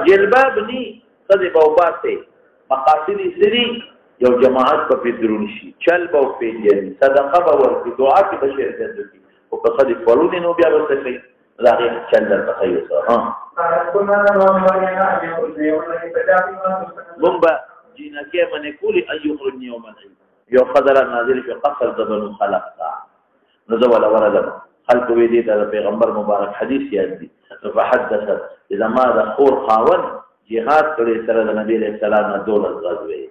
جلباب ني صدې بوبات ته مقاصد سری یو جماعت په فدرون شي چل بو پیجن صدقه به ورکړي دعا کې بشیر دې او په صدې پړونی نو بیا وسه کوي راغی چل در تخیل ها بمبا جینکه منه کولی ایو خرج یوم یو قدر نازل فی قصر زبن خلقتا نزل ولا ورد خلق وی دي د پیغمبر مبارک حدیث یاد دي فحدثت اذا ما ذا خور خاون جهاد کړي سره د نبی له سلام دولت غزوه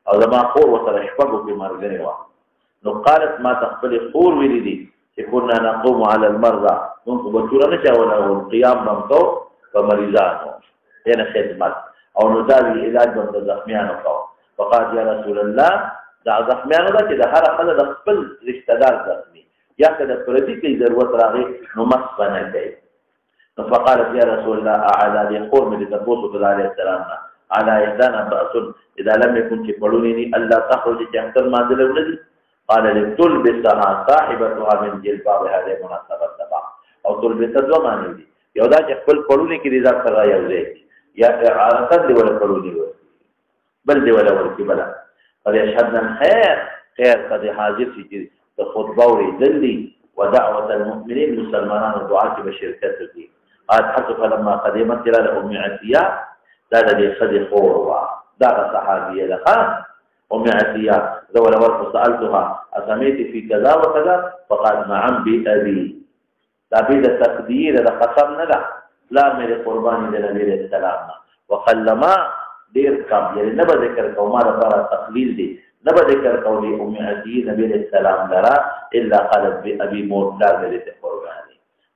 او زما خور وسره شپږو په مرګره و نو قالت ما تخبل خور ویلي دي چې كنا نقوم على المرضى مونږ به تور نه چاوله او قیام بمکو په مریضانو ینه خدمت او نو دا علاج بند زخمیانو کو فقط یا رسول الله دا زخمیانو دا چې د هر خلک د خپل رشتہ دار زخمی یا کله پردي کې ضرورت راغی نو مس بنه کوي فقالت يا رسول الله اعلى لي قرم لتبوس صلى عليه السلام على يدانا بأس اذا لم يكن تقولوني الا تخرج تحت المنزل الذي قال لتلبسها صاحبتها من جلباب هذه مناسبه تبع او تلبس زمانه دي یو دا چې خپل پړونی کې رضا سره یو ځای یا اعارت دی ولا پړونی بل دی ولا ورکی بلا قد يشهدنا الخير خير قد حاضر في خطبه وريدلي ودعوه المؤمنين مسلمانان دعاء بشركت دي قال حتى فلما قدمت الى ام عتيه دا د خدي خوروا دا صحابيه لها ام عتيه ذول ورق سالتها اسميت في كذا وكذا فقال نعم بابي تعبيد التقدير هذا قسم ندا لا میرے قربانی دے نبی علیہ السلام وقلما دیر کم یعنی نبا ذکر کو ما لپاره تقلیل دی نبا ذکر کو دی ام عتیه نبی علیہ السلام درا الا قالت بابي موت لا میرے قربانی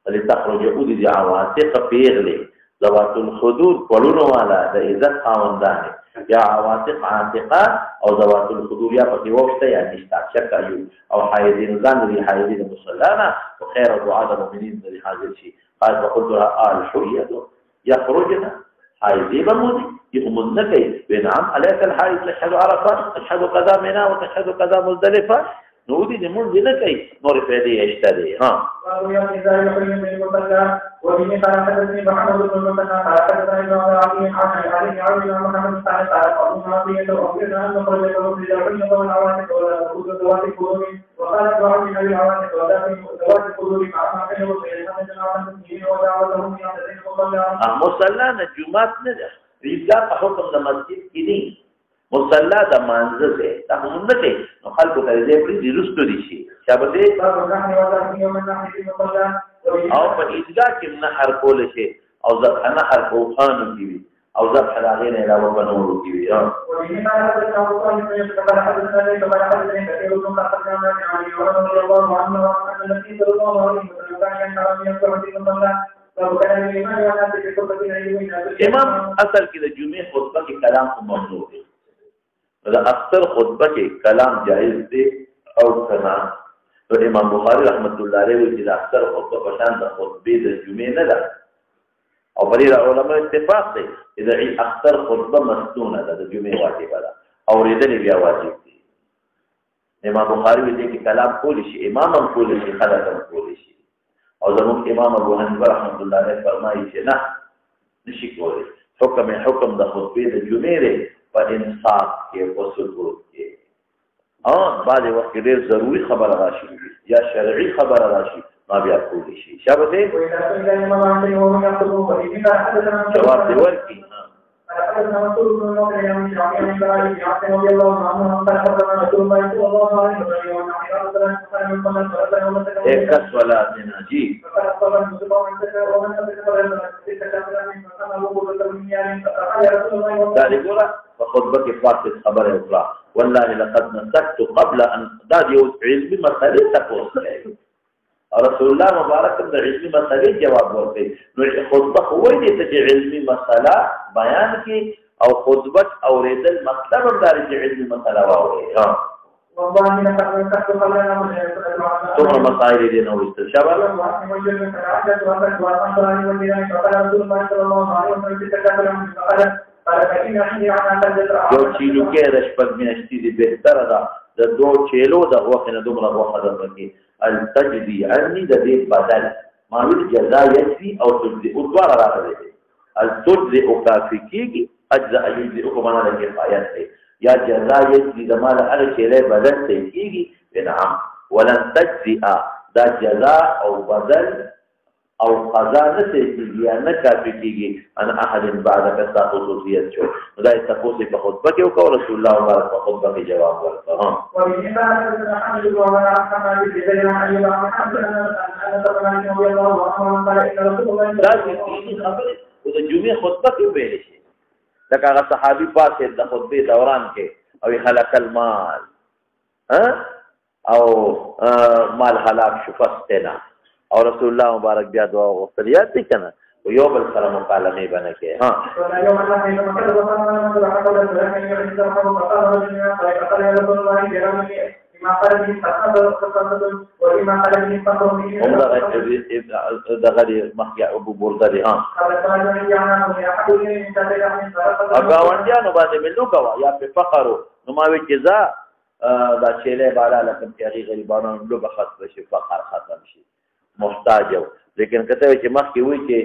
ولتخرج اودي عواتق پیغلی ذوات الخدود قولون والا د عزت خاوندان یا عواتق عاتقه او ذوات الخدود یا پکې وخته یا نشتا شک ایو او حایدین ځان دي حایدین مصلانا وخير دعاء المؤمنین دي حاضر شي قال فقلت لها آل حريه يخرجنا حایدی بمودي يقوم نکي بنعم عليك الحائض تشهد عرفات تشهد قضاء منى وتشهد قضاء مزدلفه نودي دي منذ نکي نور فدي اشتدي ها ويا نزار يحيي من المصلى وبه قال حدثني محمد بن المثنى قال حدثنا ابن عبد الحكيم عن علي بن محمد قال قال ابو معاويه واخبرنا ان خرج له في الجنه والعواتق وذوات القلوب وقال بعض من العواتق وذوات القلوب فاعطاه وسيدنا جماعه المسلمين ودعوتهم الى المصلى مصلى الجمعه نه عيدګاه په حکم د مسجد کې دي مصلى د مانزه ده دا هم نه دي نو خلکو ته دې پرې رستو دي شي چې به او په عيدګاه کې نهر کول شي او ځکه نهر کو خان دی او ځکه راغې نه علاوه بنور دی امام اصل کې د جمعې خطبه کې کلام ممنوع دی دا اکثر خطبه کې کلام جائز دی او کنا تو امام بخاری رحمت الله علیه وی چې اکثر خطبه په شان د خطبه د جمعې نه ده او بری علماء اتفاق دی چې اکثر خطبه مسنونه ده د جمعې واجب ده او ریدل بیا واجب دي امام بخاری وی چې کلام کول شي امام هم کول شي خلک هم کول شي او زموږ امام ابو حنیفه رحمت الله علیه فرمایي چې نه نشي کولی حکم د خطبه د جمعې دی په انصاف کې او سکوت کې بعد وخت ډېر ضروری خبره راشي یا شرعي خبره راشي ما بیا کولی شي شابه دې جواب دی ورکی ایکس والا دینا جی داری گورا خطبه کې فاصل خبره وکړه والله لقد نسكت قبل ان دا یو علمي مسئله تاسو رسول الله مبارک د علمي مسئله جواب ورکړي نو خطبه خو دې ته علمي مسئله بیان کی او خطبه اوریدل مطلب هم داري چې علمي مسئله واوري ثم مسائل دي نو استشاره یو چیلوکې د شپږ میاشتې دي بهتره ده د 2 چیلو د غوښې نه دومره غوښه درکړي التجزي عني د دې بدل ما ویل جزا یجزي او تجزي او دواړه راغلي التجزي او کافي کېږي اجزا یجزي او معنا د کفایت دی یا جزا یجزي د مال هغه چیلې بدل ته کېږي نعم ولن تجزئ دا جزا او بدل او قضا نسي کېږي یا نه کافي کېږي ان احد بعدك ستا خصوصیت شو دا تاسو په خطبه کې وکړو رسول الله مبارک په خطبه کې جواب ورکړ دا دې خبره د جمعې خطبه کې ویل شي دا هغه صحابي پاسه د خطبه دوران کې او خلق المال او مال هلاک شو فاستنا او رسول الله مبارک بیا دعا وغوښتل یاد دي کنه او یو بل سره مکالمه بنه کې ها دغه مخیا ابو برده دی ها اګاونډیانو باندې ملو کوا یا په فقرو نو ما وی جزا دا چيله بالا لکه چې غریبانو لوګه خاص شي فقر ختم شي محتاج لیکن کته چې مخ کې وای چې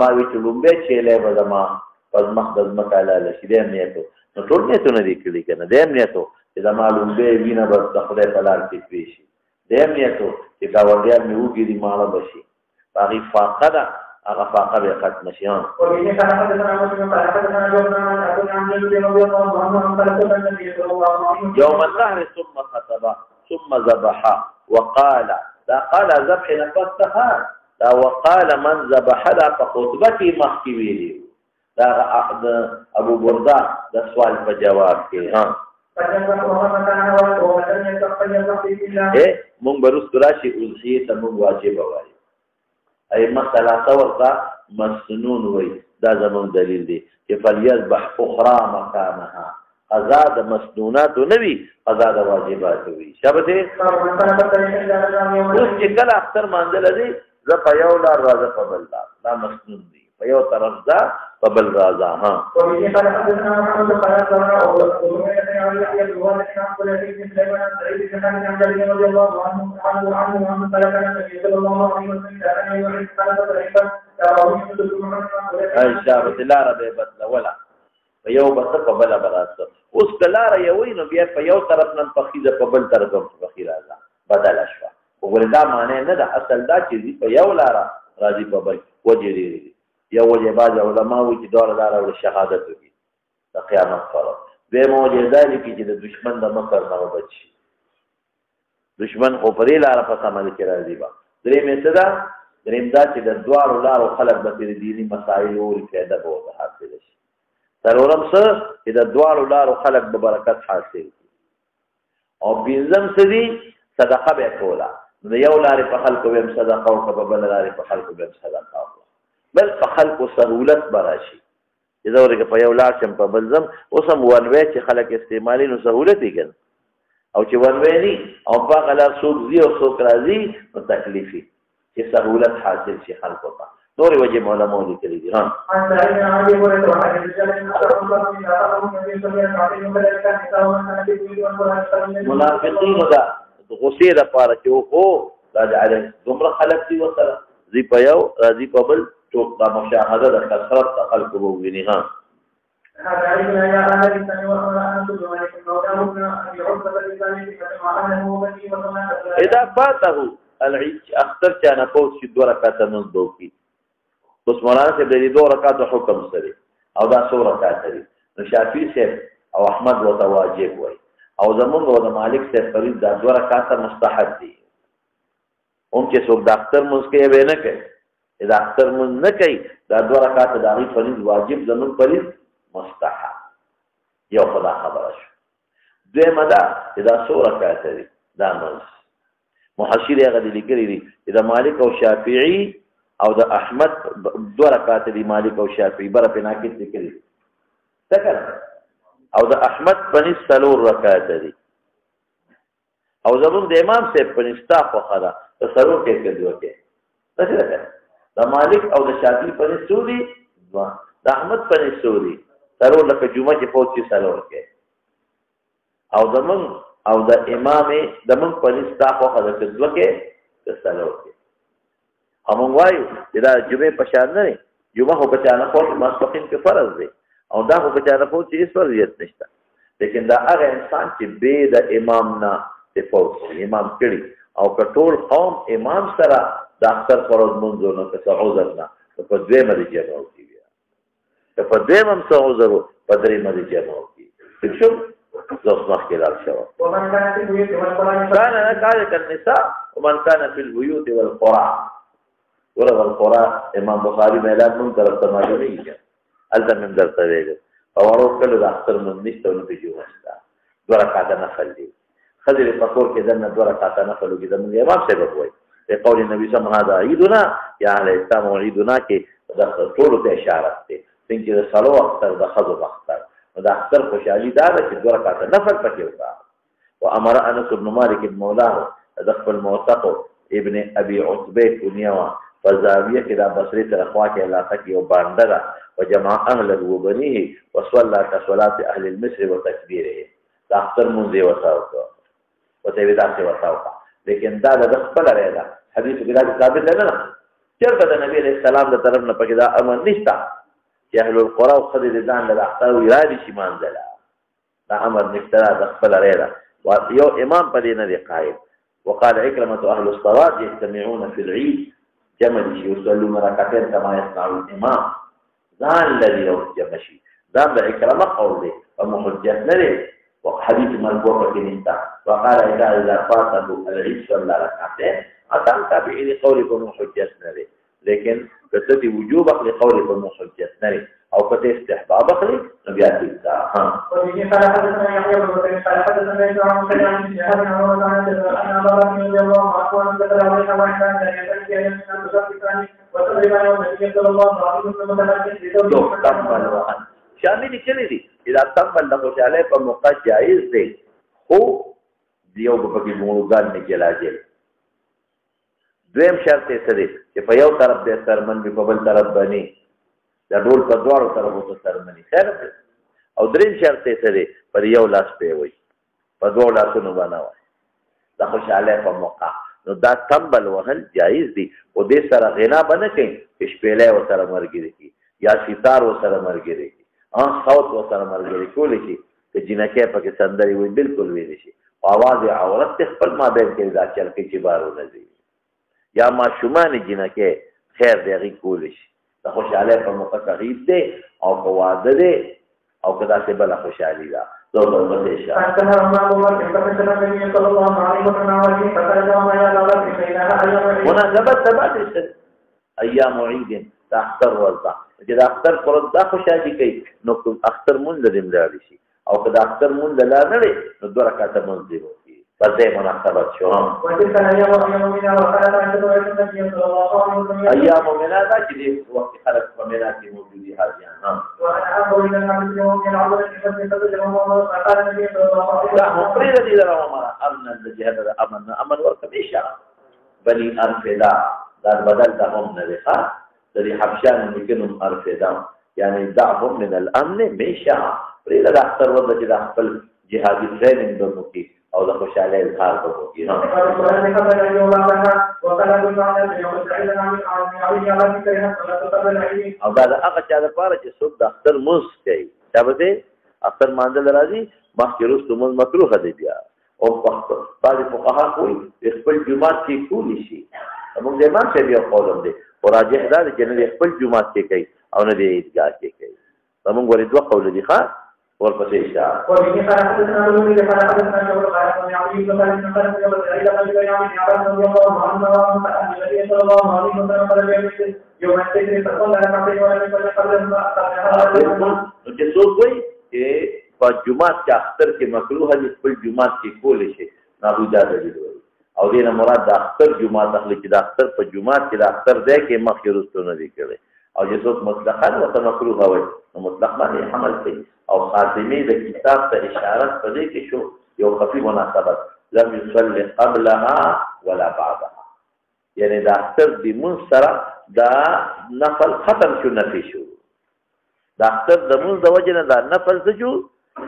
ما وی چې لومبه چيله بدما پس مخدز مکاله شي دې نه ته نو ټول نه ته نه دی کلی کنه دې نه ته چې دا معلوم به وینه بس خدای په لار کې پیشي دې نه ته چې گاونډیان مې وګړي مال بشي باقي فاقده هغه فاقه به ختم شي يوم النهر ثم خطب ثم ذبح وقال دا قال ذبح نفسها دا وقال من ذبح دا فخطبتي مخکې ویلي دا ابو برده د سوال په جواب کې ها مونږ برست راشي اضحیه ته مونږ واجب وایي ای مسله ورته مسنون وای دا زمون دلیل دی چې فلیذبح اخرى مکانها قضا د مسنونات نوی قضا د واجبات وی شابه اوس چې کله اختر مانځل دي ز په یو لار راځه په بل لار دا مسنون دی په یو طرف دا په بل راځه ها شابه لار به بدل ولا په یو بس په بل براسه اوس کلار یوې نو بیا په یو طرف نن پخیزه په بل طرف په خیر راځه بدل شو وګوردا معنی نه ده اصل دا چې په یو لار راځي په بل وجری یا وجه باز علماء وي چې دور دار او شهادت وي د قیامت فرض به موجه ذلک چې د دشمن د مکر نه وبچي دشمن خو پرې لار په عمل کې راځي با درې مثدا دریم دا چې د دوار لار خلق به دینی مسائل او فائدہ به حاصل شي ضرورم څه چې د دوار لار خلق به برکت حاصل او بنظم سدي صدقه به کولا د یو لار په خلق به صدقه او په بل لار په خلق به صدقه بل په خلق سهولت براشي اذا ورګه په یو لار چې په بلزم اوسم ونوي چې خلک استعمالي نو سهولت یې کړي او چې ونوي ني او په غلا سوق زی او سوق راځي په تکلیفي چې سهولت حاصل شي خلکو ته نور وجه علماء لیکلي دي ها منافقین دا غصې د پاره چې او دا علی دومره خلک دي وسره زی په یو راځي په بل ټوک دا مشاهده د کثرت د خلکو وګینی ها اذا فاته العيد اختر چانه پوت شي 2 رکعات منځ دوکي اوس مولانا سے د 2 رکعات حکم سره او دا 100 رکعات لري نو شافعي سے او احمد وته واجب وای او زمونږ او مالک سے فرض دا 2 رکعات مستحب دي چې څوک ډاکټر مسکه به نه کوي اذا اختر من نه کوي دا 2 رکعات د هغه فرض واجب زمون فرض مستحب یو خدا خبره شو دوی مدا اذا 100 رکعات دي دا مز محشر هغه لیکلي دي اذا مالک او شافعي او د احمد 2 رکعات دي مالک او شافعي بر په ناکت لیکلي تکل او د احمد پنځ 3 رکعات دي او زمون د امام صاحب پنځتا خو خدا تصرف کې کوي څه د مالک او د شافعي په سوري د احمد په سوري سلور لکه جمعه چې فوت شي سلور کې او زمون او د امام دمن پنځ تا خو خدای کړه کې سلور کې همون وایو چې دا جمعه په شان نه جمعه خو په چانه فوت ماسپخین کې فرض دی او دا خو په چانه فوت چې هیڅ فرضیت نشته لیکن دا هغه انسان چې به د امام نه فوت امام کړي او کټول قوم امام سره د اختر فرض منځو نه څه عذر نه په دوی باندې جمع کیږي په دوی هم څه عذر په درې باندې جمع کیږي څه زوس مخکې لار شو ومن كان في البيوت والقرى والقرى امام بخاری ميلاد من طرف تماجوني الته من درته ویل او ورو کله د اختر من نشته نو بيجو وستا دوه رکعات نفل دي خذل فقور کې دنه دوه رکعات نفل کې د امام سبب وای په قول النبي صلی الله علیه وسلم عیدنا یا علی اسلام عیدنا کې د ټول ته اشاره ده څنګه د صلو اختر د خذو اختر د اختر خوشالي دا چې دوه رکعات نفل پکې وکړه وامر انس بن مالک مولاه دخل الموثق ابن ابي عتبه كنيوا فزاويه کې د بصری تر خوا کې علاقه کې یو باندې وجمع اهله وبنيه وصلى كصلاه اهل المصر وتكبيره د اختر مونږ دی وتاو وته دا څه وتاو لیکن دا د خپل لري دا حدیث کې دا ثابت نه نه چرته د نبی عليه السلام د طرف نه پکې دا امر نشته چې اهل القرى او خدای د ځان له اختر ارادي شي مانځلا دا امر نشته د خپل لري دا یو امام په دې نه دی قائم وقال عكرمة اهل الصلاه يجتمعون في العيد جمع يصلون ركعتين كما يصنع الامام ځان الذي لو جمع شي دا د عكرمة قول دی او محجت نه دی وحديث مرفوع في نستا وقال إذا فاته العيد صلى ركعتين أتم تابعي لقولكم حجة نري لكن كتبتي وجوبك لقولكم حجة نري أو كتبتي استحبابك لنبيات الداء وفي قال حدثنا يحيى بن بكر قال حدثنا يسوع عن سليمان بن شهاب عن عمر بن أن أبا بكر رضي الله عنه ذكر عليها وحده أن يأتي أن تصدقان وتقريبا يوم النبي صلى الله عليه وسلم متلقٍ شامل کړي دي اذا تم بل خوشاله په موقع جائز دی خو دیو په کې مولګان نه کېلاږي دویم شرط یې څه دی چې په یو طرف د سرمن په بل طرف باندې دا ډول په دوه طرفو ته سرمني خیر او دریم شرط یې څه دی پر یو لاس په وي په دوه لاسونو باندې وای دا خوشاله په موقع نو دا تمبل وهل جائز دی او دې سره غنا باندې کوي شپېلې او سره مرګري کی یا ستار او سره مرګري صوت و سره مرګري کول شي چې جنکه پکې سندري وي بالکل وي شي आवाज عورت خپل ما بین کې دا چل کې چې بارو نه دي یا ما شومان جنکه خیر دی کول شي د خوشاله په موقع تغیب دی او قواده دی او کدا څه بل خوشالي دا دوه ورته شي اته الله نبی صلی الله علیه وسلم فقال ما يا الله مناسبت ثبات ایام عید تختر ورته چې د اختر پر دا خوشالي کوي نو اختر مونږ دې ملاري شي او کدا اختر مونږ لا نه نو دوه رکعات مونږ دی وي په دې مناسبت شو ایام مینا دا چې وخت خلک په مینا کې موجودي حاجیان ها مفرد دي درو ما امن الجهاد امن ورته بشا بني ارفدا دا بدل د هم نه ده دري حبشان نکنم ارفدام یعنی دعهم من الامن میشا پریدا د اختر ورته چې د خپل جهادي ټریننګ درنو کې او د خوشاله اظهار کوو کې او دا هغه چا لپاره چې څوک د اختر موس کوي دا به اختر مانځل راځي مخکې وروسته موږ مکروه دي بیا او بعض فقها کوي خپل جمعات کې کولی شي موږ دې ما څه بیا قولم دي وراجح دا چې نه خپل جمعات کې کوي او نه دې عیدګاه کې کوي موږ ورې دوه قول دي ښا ورپسې اشاره وبه قال حدثنا ابو بكر قال حدثنا ابو بكر قال يعقوب بن قال قال يوم العيد قال يوم عباس رضي الله عنه ان النبي صلى الله عليه وسلم قال يوم الفجر فصلى ركعتين ولم يصلي قبل چې څوک وایي چې په جمعات کې اختر کې مکروه دي خپل جمعات کې کول شي نابودا دي او دینه مراد د اختر جمعات اخلي چې د اختر په جمعات کې د اختر دی کې مخکې وروسته نه دي کړي او چې څوک مطلقاً وته مکروه وایي نو مطلق باندې حمل کوي او خاتمه د کتاب ته اشاره پدې کې شو یو خفي مناسبت لم يصلي قبلها ولا بعدها یعنی دا اختر دی من سره دا نفل ختم شو نفي شو د اختر د مونځ د وجې نه دا نفل څه شو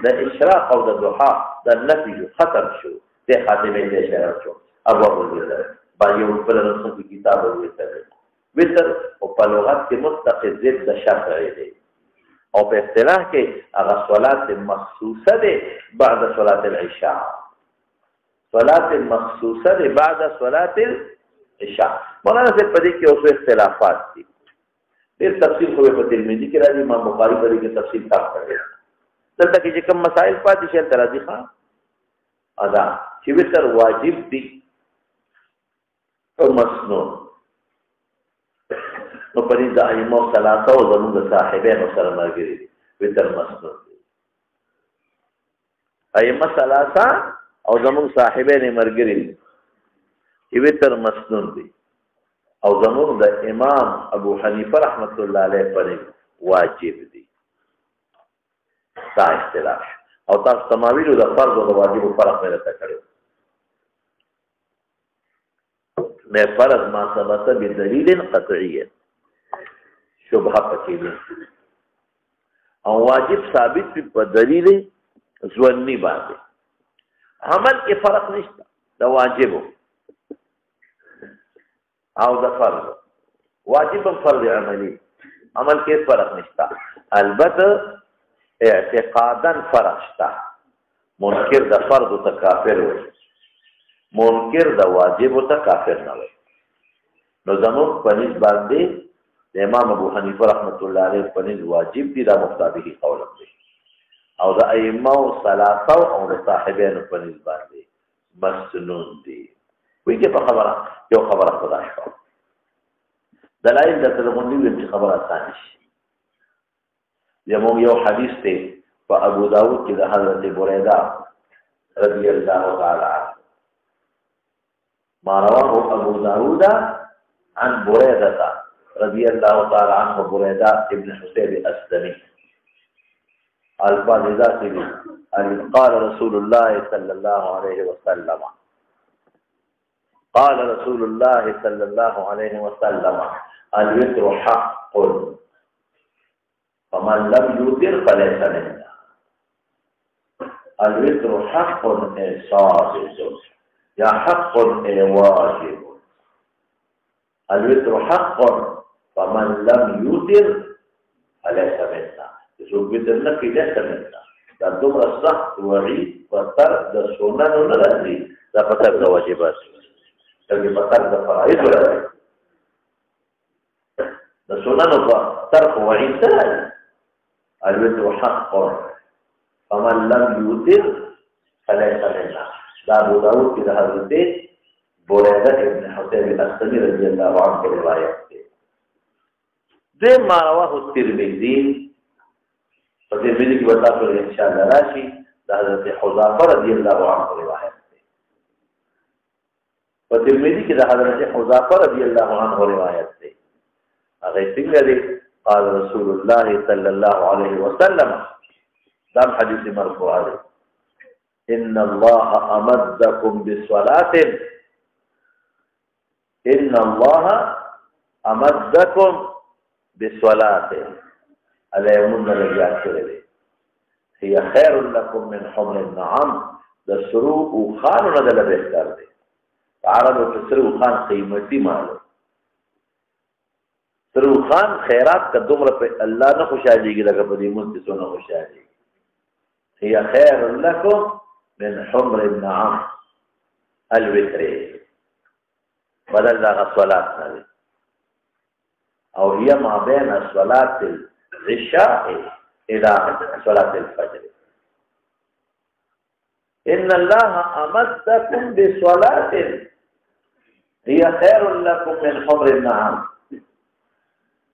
د اشراق او د ضحا د نفي شو ختم شو د خاتمې ته اشاره شو ابواب الوتر باندې یو بل رسول کتاب الوتر وتر او په لغت کې مستقل ضد د شفع دی او په اصطلاح کې هغه صلات مخصوصه ده بعد صلات العشاء صلات مخصوصه ده بعد صلات العشاء مولانا سے پدې کې اوس اختلافات دي ډېر تفصیل خو په ترمذی کې راځي امام بخاری په دې کې تفصیل تاپ کړی دلته کې کوم مسائل پاتې شي تر راځي ښا ادا چې وتر واجب دي او مسنون نو پرې د ائمه ثلاثه او زموږ صاحبانو سره مرګري وتر مسنون دي ائمه ثلاثه او زموږ صاحبانو مرګري چې وتر مسنون دي او زموږ د امام ابو حنیفه رحمت الله علیه پرې واجب دي دا اختلاف او تاسو تماویلو د فرض او د واجب فرق نه راته کړو مې فرض ما ثبت بدلیل قطعی شبهه پکې دي او واجب ثابت په دلیل ظنی باندې عمل کې فرق نشته د واجب او د فرض واجب فرض عملی عمل کې فرق نشته البته اعتقادا فرق شته منکر د فرض ته کافر وي منکر د واجب ته کافر نه وي نو زموږ په نسبت باندې د امام ابو حنیفه رحمت الله علیه په نسبت واجب دي دا مختابه قول دی او د ائمه ثلاثه او د صاحبانو په نسبت باندې مسنون دي وی کې په خبره یو خبره خدا شو دلایل د تلغونی د خبره آسان شي یو حدیث ته په ابو داود کې د حضرت بریده رضی الله تعالی عنه ما رواه ابو داود عن بريده رضي الله تعالى عنه بريده ابن حسين الاسلمي الفاظ ذاته قال رسول الله صلى الله عليه وسلم قال رسول الله صلى الله عليه وسلم الوتر حق فمن لم يوتر فليس منا الوتر حق صادق يا حق واجب الوتر حق فمن لم يوتر فليس منا يسوق بدنا في ليس منا دا دومره سخت وعید په تر د سننو نه راځي دا په تر د واجبات دغه په تر د فرایض راځي د سننو په تر وعید راځي الوتر حق فمن لم يوتر فليس منا دا ابو داود کې د حضرت بریده ابن حسین الاسلمی رضی الله عنه روایت ده ده ما رواه الترمذی په دې باندې کې وتا پر ان شاء الله راشي د حضرت حذیفه رضی الله عنه روایت ده په ترمذی کې د حضرت حذیفه رضی الله عنه روایت ده هغه څنګه دی قال رسول الله صلى الله عليه وسلم دا حدیث مرفوع ده ان الله امدكم بصلاه ان الله امدكم بصلاه عليهم درجات کړي هي خير لكم من حمر النعام د سرو خان نه د بهتر دي عربو په سرو خان قیمتي مال سرو خان خیرات کا دومره په الله نه خوشاليږي لکه په دې مونږ څه نه خوشالي هي خير لكم من حمر النعام الوتر بدل دا صلات نه او هي ما بين صلاه العشاء الى صلاه الفجر ان الله امدكم بصلاه هي خير لكم من حمر النعام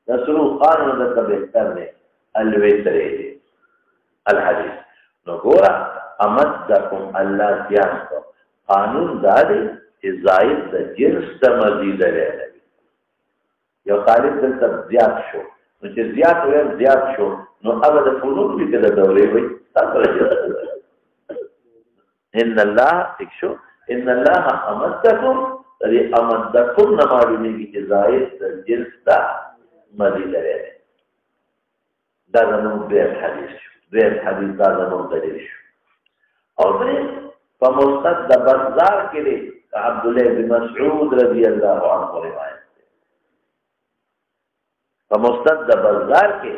رسول قانون د بهتر نه الوتر الحديث نګورا امدكم الله زیات قانون دادي چې زائد د جنس د مزید لري یو طالب دلته زیات شو نو چې زیات وي زیات شو نو هغه د فنون کې د دورې وي تاسو راځي ان الله تکشو ان الله امدكم لري امدكم نه معلومیږي چې زائد د جنس د مزید لري دا زموږ دویم حدیث شو. دویم حدیث دا زموږ دلیل شو. او درې په مستند د بازار کې دی عبدالله بن مسعود رضی الله عنه روایت دی. په مستند د بازار کې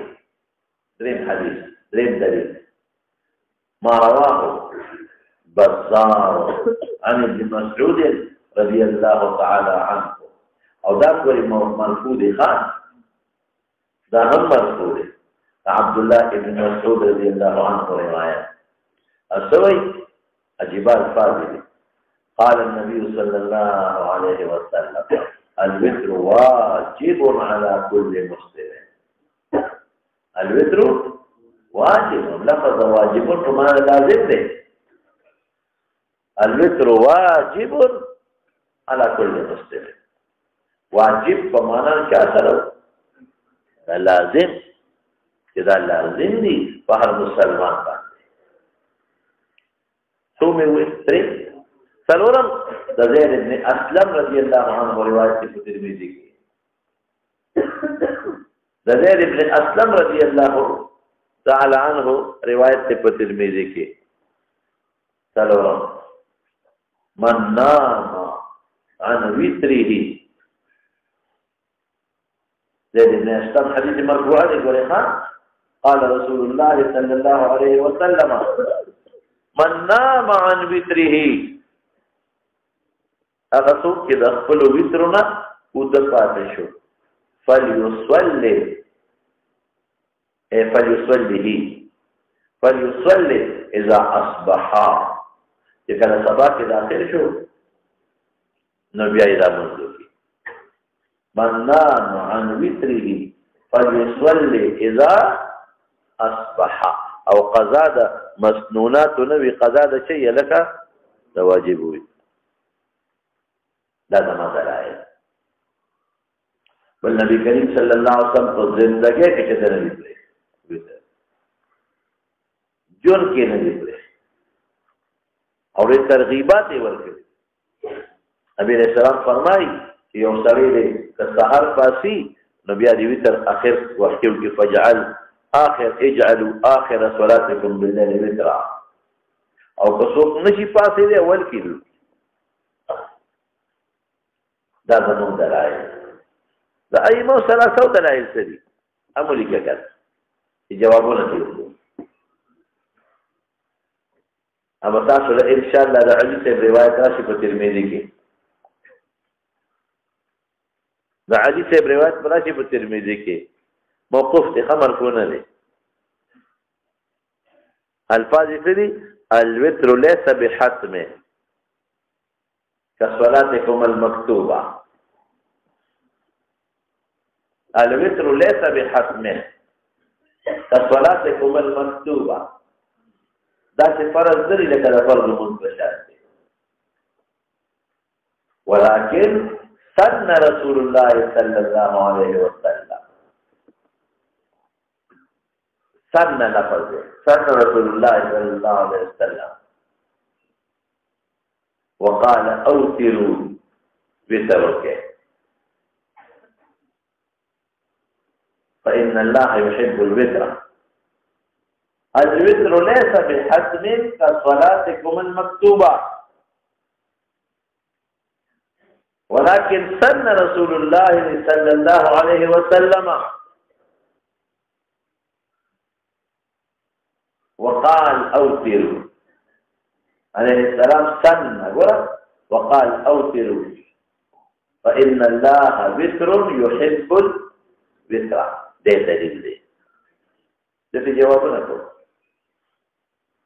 دریم حدیث دریم دلیل ما رواه بزار عن ابن مسعود رضی الله تعالی عنه. او دا کوئی مرفوع دی خان دا هم مرفوع دی عبدالله ابن مسعود رضی الله عنه روایت اسوي عجيب الفاظ دي. قال النبي صلى الله عليه وسلم الوتر واجب على كل مسلم. الوتر واجب لفظ واجب بمعنى لازم ده. الوتر واجب على كل مسلم. واجب بمعنى क्या सर لازم كذا لازم دي بهر مسلمان باندې. ثم وستري سلورم د زید ابن اسلم رضی الله عنه روایت په ترمذی کې. د زید ابن اسلم رضی الله تعالی عنه روایت په ترمذی کې. سلورم من نام عن وتره. زید ابن اسلم حدیث مرفوع دی ګورئ ها. قال رسول الله صلى الله عليه وسلم من نام عن وتره. هغه څوک چې د خپل وترونه ود پاتې شو فليصلي اذا اصبح. چې کله سبا کې داخل شو نو بیا یې راځي. من نام عن وتره فليصلي اذا اصبح. او قضا د مسنونات نوی قضا د شی لکه د واجب وي. دا د مدلایل بل نبی کریم صلی الله علیه وسلم په زندګۍ کې چې نه دی جون کې نه دی او ترغیبات یې ورکړي. نبی رسول الله فرمایي چې یو سړی دی که سحر پاسي نو بیا دی وتر اخر وخت کې فجعل اجعلوا آخر صلاتكم بالليل وترا. او که څوک نشي پاسې دی اول کې دا زموږ دلایل. د ائمه ثلاثه دلایل څه دي؟ عملي کړه چې جوابونه دي. اما تاسو له ان شاء الله د علي صاحب روایت راشي په ترمذی کې. د علي صاحب روایت راشي په ترمذی کې. موقوف دي خبر کو نه دي. الفاظ دي الوتر ليس بحتم كصلاتكم المكتوبه. الوتر ليس بحتم كصلاتكم المكتوبه. دا چې فرض دی لکه د فرض منبشر دی. ولكن سن رسول الله صلى الله عليه وسلم. سن لفظ سن رسول الله صلى الله عليه وسلم وقال اوتروا بترك فإن الله يحب الوتر. الوتر ليس بحتم كصلاتكم المكتوبة ولكن سن رسول الله صلى الله عليه وسلم وقال اوتروا. عليه السلام سن وقال اوتروا فإن الله وتر يحب الوتر. ده دلیل دی. دغه جوابونه کوم.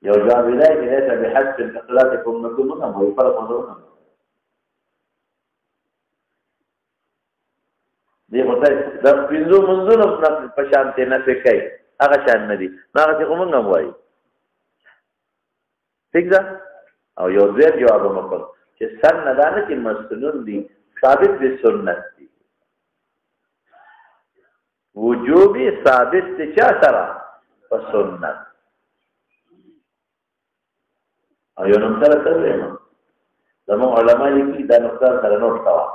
یو جواب دی چې ليس بحتم كصلاتكم المكتوبة هو فرق نظرونه. دی خو د پنځو منځونو په شان ته نه کوي. هغه شان نه دي. هغه څه کوم نه وایي. ٹھیک ده؟ او یو ځای جواب وکړ چې سن نه ده چې مسنون دي ثابت به سنت دي. وجوبي ثابت دي چا سره؟ په سنت. او یو نوم سره کوي. زموږ علما لیکي دا نقطه سره نوٹ کړه.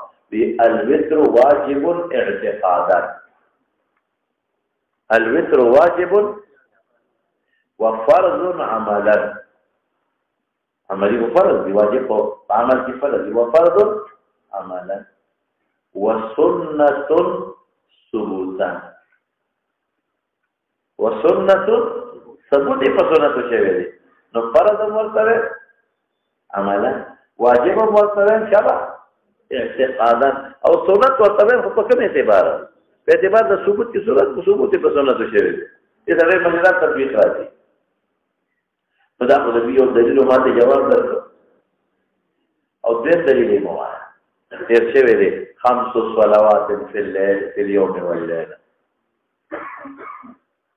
الوتر واجب اعتقادا. الوتر واجب وفرض عملا عملی و فرض دی واجب و عمل کی فرض دی و فرض عملا وسنة ثبوتا وسنة ثبوت فسنة شوی دی نو فرض مرتبه عملا واجب مرتبه شبه اعتقادا او سنت مرتبه خو په کوم اعتبار په اعتبار د ثبوت کی صورت په ثبوت فسنة شوی دی دې سره باندې تطبیق راځي فدا خو د یو دلیل ماته جواب درکړ او دې دلیل مو وایي تیر شوی دی 5 صلوات فی الليل فی اليوم والليله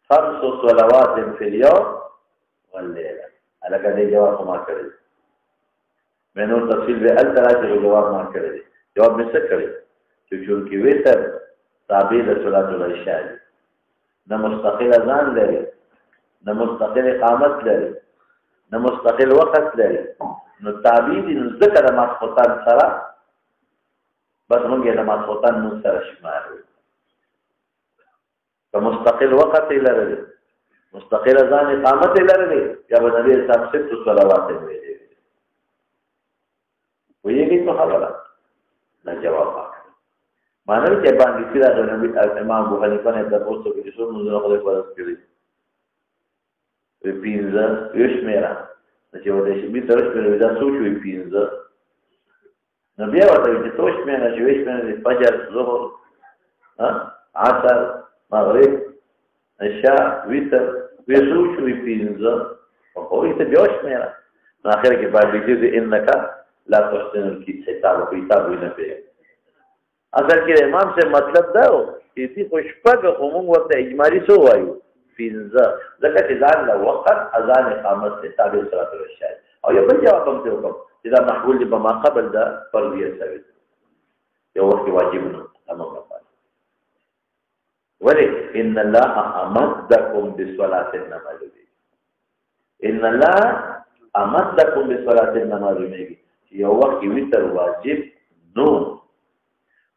5 صلوات فی اليوم والليله الګا دې جواب ما کړی مې نو تفصیل به ال تراجه جواب ما کړی جواب مې څه کړی چې چون کې وتر تابع د صلات العشاء نه مستقل اذان لري نه مستقل اقامت لري نه مستقل وقت لري نو تابع دي نو ذکر ما خطان سره بس مونږه د ماسوتان نو سره شمار په مستقل وخت لري مستقل ځان اقامت لري یا به نبی صاحب 6 صلوات ویلي ویږي په حواله نه جواب مانه چې باندې سره د نبی امام ابو حنیفه نه د اوسو کې څو منځونه خپل فرض کړی په پینځه یوش میرا چې ودې شي به ترش په ودا سوچوي پینځه نو بیا ورته چې توش مینه چې ویش مینه د فجر ظهر عصر مغرب عشاء وتر ویسو شوي پینځه او هیڅ بيوش مینه نو اخر کې باندې دې انک لا تحسن الكتاب کتاب نه پی اصل کې امام سے مطلب دا و چې دې خوشپګ همون ورته اجمالی سو وایو پینځه ځکه چې ځان له وخت اذان اقامت ته تابع صلات العشاء او یو بل جواب هم ته وکم إذا محول بما قبل ده فرضية ثابت يو وقت واجب أمام الله ولي إن الله أمدكم بصلاة النماذج إن الله أمدكم بصلاة النماذج يو وقت وتر واجب نو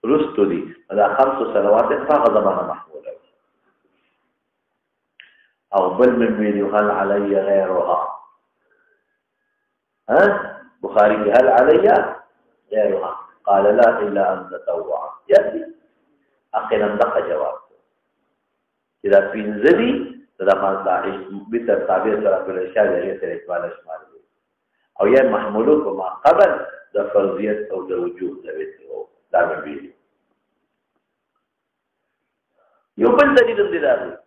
رستو دي هذا 5 صلوات فقط زمان محمول أو بل من يهل علي غيرها ها بخاري هل علي غيرها قال لا إلا أن تطوع يأتي أخيرا دق جواب إذا في نزلي إذا ما تعيش بتر تعبير صلاة العشاء يجي إقبال أشمال أو يا محمولك ما قبل ده فرضية أو ده وجوب ده بيته ده من بيته يوبل دليل الدلالة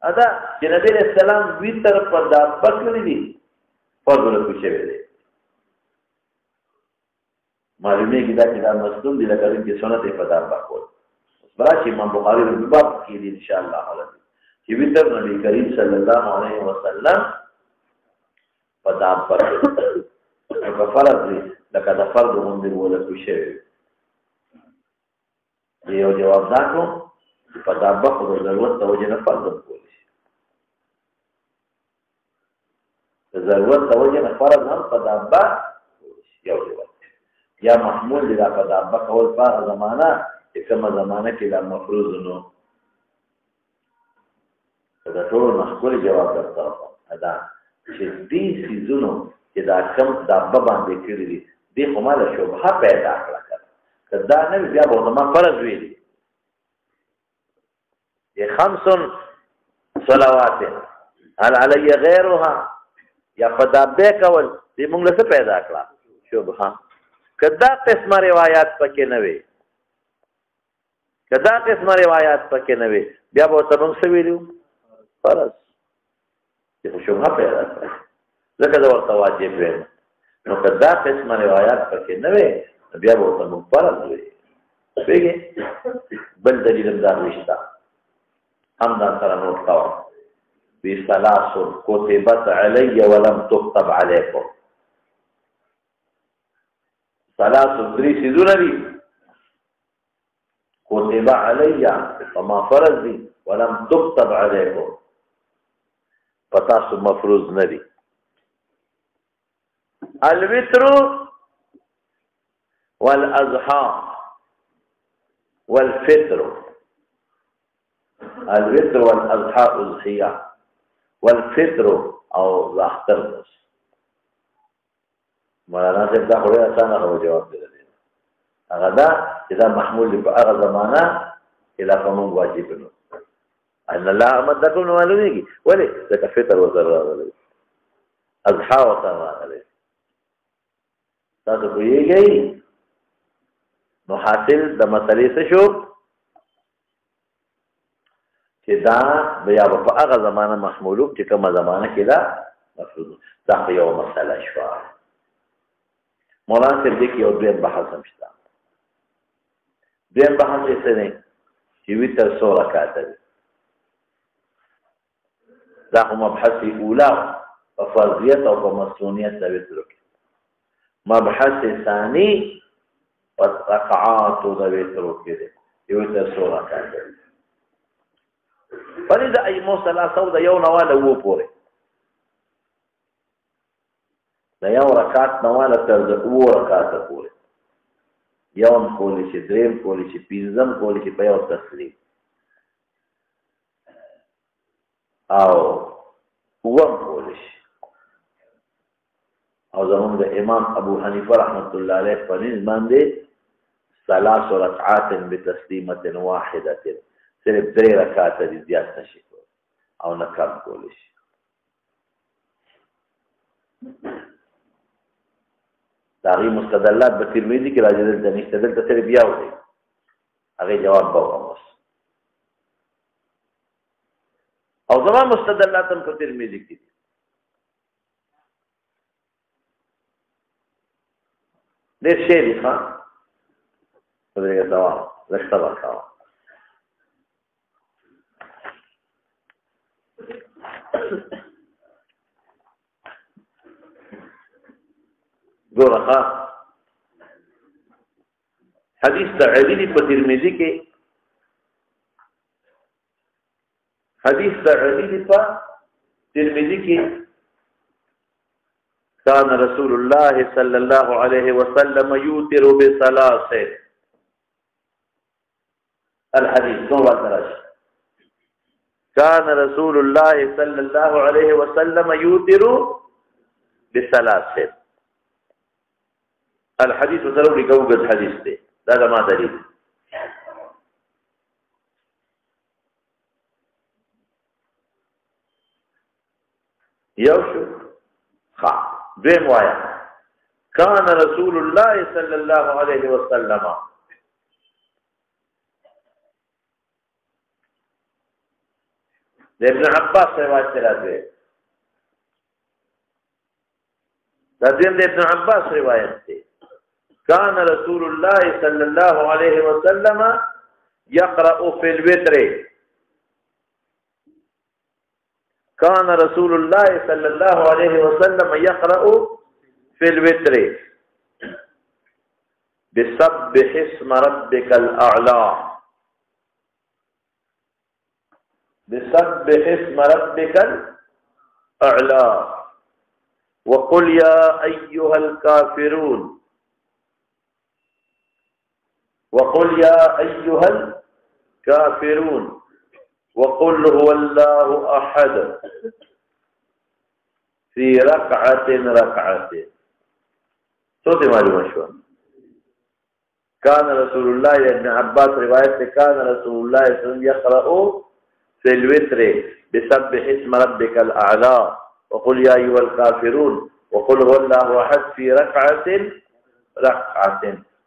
هذا النبي عليه السلام بيتر فردا بكر دي فرض له شوی معلومه کې دا چې دا مسلم دي لکه چې سنت افطار باکول براشي امام بخاری په باب کې دي ان شاء الله تعالی چې ویتر نبی کریم صلی الله علیه وسلم پداب پر فرض دي لکه دا فرض هم دی ولا شوی یو جواب داکو چې پداب په ضرورت توجه نه فرض کولی ضرورت توجه نه فرض هم پداب یو جواب یا محمول دی دا پدابه کول په زمانہ چې کومه زمانہ کې دا مفروض نو دا ټول نخول جواب درته ادا چې دې سيزونو چې دا کم دابه باندې کړی دي دې کومه شوبه پیدا کړه کدا نه بیا به ما فرض ویلي ي 5 صلوات هل علي غيرها یا پدابه کول دې موږ له پیدا کړه شوبه کدا قسمه روایت پکې نه وي کدا قسمه روایت پکې نه وي بیا به تاسو څه ویلو فرض چې شوبه پیدا کړه ځکه دا ورته واجب وي نو کدا قسمه روایت پکې نه وي بیا به تاسو فرض وي پیږي بل دلیل دا وشتا هم دا سره نوٹ کاوه بثلاث كتبت علي ولم تكتب عليكم ثلاث دري سيزونه دي كتب علي وما فرض دي ولم تكتب عليكم فتاسو مفروض ندي الوتر والاضحى والفطر الوتر والاضحى اضحيه والفطر او اختر مولانا صاحب دا خوري اسانه خو جواب دی هغه دا چې دا محمول په هغه زمانہ کې لا کوم واجب نو ان الله امدکم معلومیږي ولی ځکه فطر وزر راغلی اضحى وصار راغلی تاسو کویږئ نو حاصل د مسلې څه شو چې دا بیا په هغه زمانہ محمولو چې کومه زمانہ کې دا مفروض دا یو مسله شو مولانا صاحب دې کې یو دویم بحث هم شته دویم بحث یې څه دی چې وتر 100 رکعات دی دا هم مبحث اولا په فرضیت او په مسنونیت د وتر کې مبحث ثاني په رکعات د وتر کې دی یو وتر 100 رکعات دی فرض ایمو ثلاثه د یو نواله وو پورې د یو رکعت نواله تر د وو رکعات پورې یوم کولی شي دریم کولی شي پنځم کولی شي په یو تسلیم او وم کولی شي او زمونږ د امام ابو حنیفه رحمت الله علیه په نسبت باندې 3 رکعات بتسلیمه واحده صرف 3 رکعات دي زیات نشي او نه کم کولی شي داغي مستدلات په ترمذی کې راځي د نشته دلته سره بیا وایي هغه جواب به وموس او زموږ مستدلات هم په ترمذی کې دي د شی دی ښا په دې دا لښته وکاو ګورخه حدیث تعلیلی په ترمذی کې حدیث تعلیلی په ترمذی کې كان رسول الله صلى الله عليه وسلم يوتر بثلاث الحديث نو درش كان رسول الله صلى الله عليه وسلم يوتر بثلاث الحديث ضروري کوګد حدیث دی دا ما دلیل یو شو ها دویم وایا كان رسول الله صلى الله عليه وسلم ابن عباس روایت راځي دا ابن عباس روایت دی كان رسول الله صلى الله عليه وسلم يقرأ في الوتر كان رسول الله صلى الله عليه وسلم يقرأ في الوتر بسبح اسم ربك الأعلى بسبح اسم ربك الأعلى وقل يا أيها الكافرون وقل يا أيها الكافرون وقل هو الله أحد في ركعة صوت معلومة شو كان رسول الله ابن عباس رواية كان رسول الله صلى الله عليه وسلم يقرأ في الوتر بسبح اسم ربك الأعلى وقل يا أيها الكافرون وقل هو الله أحد في ركعة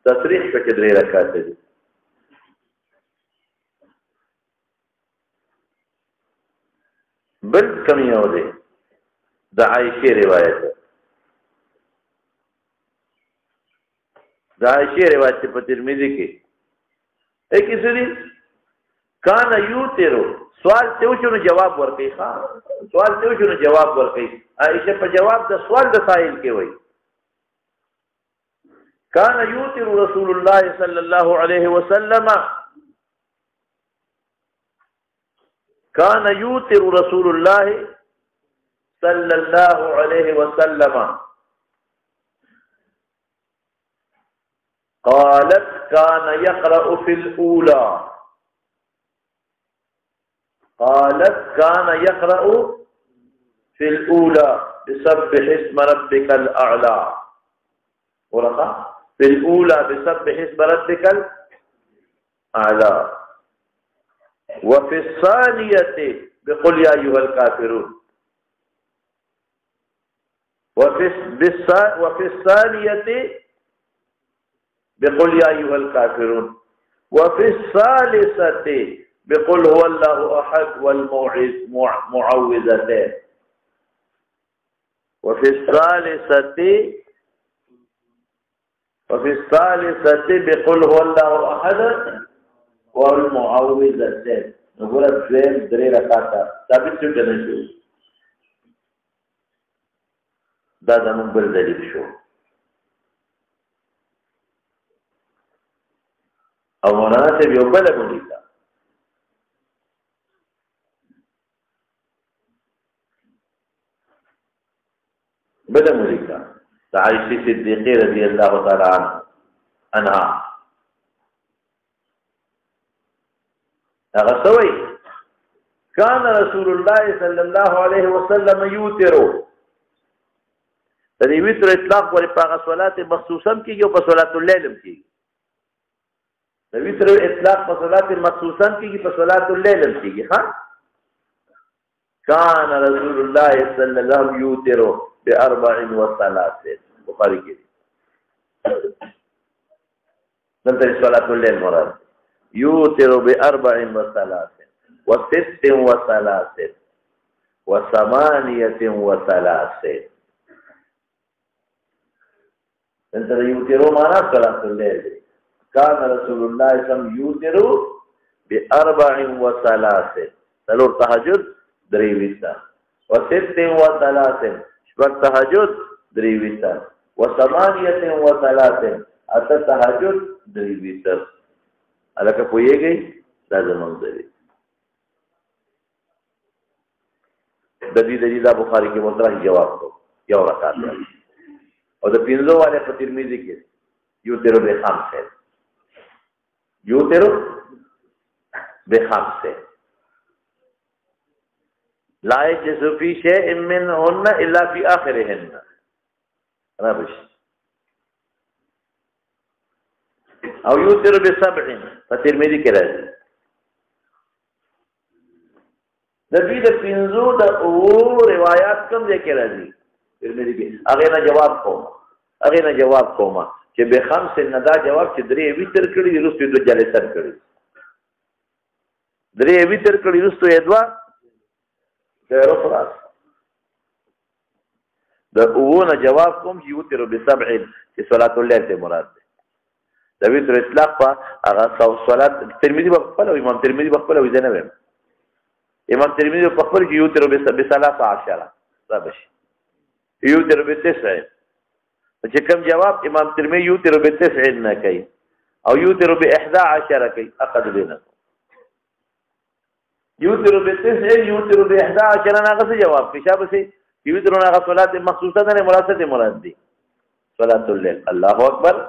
تصریح په کې 3 رکعات دي بل کم یو دی د عائشہ روایت په ترمذی کې ایک سری کان یوترو سوال ته وچو جواب ورکړي ښا سوال ته وچو جواب ورکړي عائشہ په جواب د سوال د سائل کې وایي كان يوتر رسول الله صلى الله عليه وسلم كان يوتر رسول الله صلى الله عليه وسلم قالت كان يقرأ في الأولى قالت كان يقرأ في الأولى بسبح اسم ربك الأعلى ورقة في الأولى بسبح اسم ربك الأعلى وفي الثانية بقل يا أيها الكافرون وفي الثانية بقل يا أيها الكافرون وفي الثالثة بقل هو الله أحد والمعوذتين وفي الثالثة بقل هو الله أحد والمعوذتين نقول الدرين دري ركعتا ثابت شو كنا شو دا زمون بل دلیل شو او مولانا سے بھی اوپر لگو کا بل ملکا عائشہ صدیقہ رضی اللہ تعالی عنها اغسوی كان رسول الله صلى الله عليه وسلم يوتر دې وتر اطلاق ورې په صلات مخصوصا کېږي او په صلات الليل کېږي د وتر اطلاق په صلات مخصوصا کېږي په صلات الليل کېږي ها كان رسول الله صلى الله عليه وسلم يوتر بأربع وثلاث بخاري کې دلته صلات الليل مراد يوتر بأربع وثلاث وست وثلاث وثمانية وثلاث انت يوترو معنا صلاة الليل كان رسول الله صلى الله عليه وسلم يوترو بأربع وثلاث تلور تهجد دريويتا وست وثلاث شبك تهجد دريويتا وثمانية وثلاث أتى تهجد دريويتا अलग पोए गई लाजम मंजरी ददी दा बुखारी के मुद्रा ही जवाब दो क्या रखा था और द पिंजो वाले तिरमिजी के यूतेरो बेखाम से लाए जसफी शे इमिन होन्ना इल्ला फी आखिरिहिन्ना रबिश او یوتر بسبع فترمذی کې راځي د دې د پنځو د او روایت کوم ځای کې راځي ترمذی کې هغه نه جواب کوم چې به خمس نه دا جواب چې درې ویتر کړي رسو د جلسات کړي درې ویتر کړي رسو یې دوا ډېر خلاص د او نه جواب کوم چې یوتر بسبع چې صلات الليل ته مراد ده د ویتر اطلاق په هغه صلات ترمذی په خپل امام ترمذی په خپل وځنه ویم امام ترمذی په خپل کې یوتر بسلاس 10 رابش یوتر بتسع چې کوم جواب امام ترمذی یوتر بتسع نه کوي او یوتر ب11 کوي اخذ بینه یوتر بتسع یوتر ب11 نه غو جواب پیشاب سي یوتر نه غو صلات مخصوصه نه مراد دي صلات الليل الله اکبر